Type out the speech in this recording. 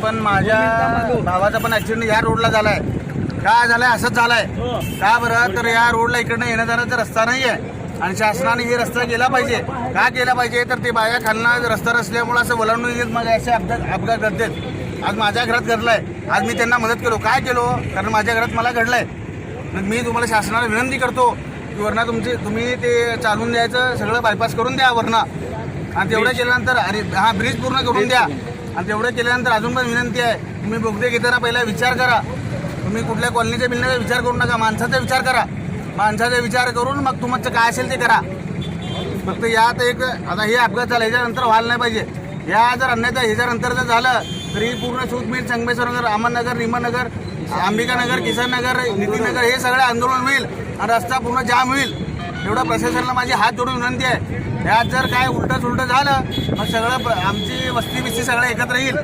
पण माझ्या भावाचा पण ऍक्सिडेंट या रोडला झालाय. का झालाय असंच झालाय का बरं, तर या रोडला इकडनं येण्या जाण्याचा रस्ता नाही आहे आणि शासनाने हे रस्ता केला पाहिजे. का केला पाहिजे, तर ते बाया खालना रस्ता नसल्यामुळे असं वळवून येत मग असे अपघात घडतात. आज माझ्या घरात घडलाय, आज मी त्यांना मदत केलो. काय केलो, कारण माझ्या घरात मला घडलंय. मग मी तुम्हाला शासनाला विनंती करतो की वरना तुम्ही ते चालून द्यायचं, सगळं बायपास करून द्या वरना. आणि तेवढं केल्यानंतर हा ब्रिज पूर्ण करून द्या. आणि तेवढं केल्यानंतर अजून पण विनंती आहे, तुम्ही बोगदे घेताना पहिला विचार करा. तुम्ही कुठल्या कॉलनीच्या बिलण्याचा विचार करू नका, माणसाचा विचार करा. माणसाचा विचार करून मग तुमचं काय असेल ते करा. फक्त यात एक आता हे अपघात झाला, ह्याच्यानंतर व्हायला नाही पाहिजे. या जर अन्यथा ह्याच्यानंतर जर झालं तर ही पूर्ण सूतमीठ, संगमेश्वर नगर, अहमदनगर, निमनगर, अंबिकानगर, किसननगर, नितीनगर हे सगळे आंदोलन होईल आणि रस्ता पूर्ण जाम होईल. एवढं प्रशासनाला माझी हात जोडून विनंती आहे. यात जर काय उलटं सुलटं झालं मग सगळं आमची वस्ती बिस्ती सगळं एकत्र येईल.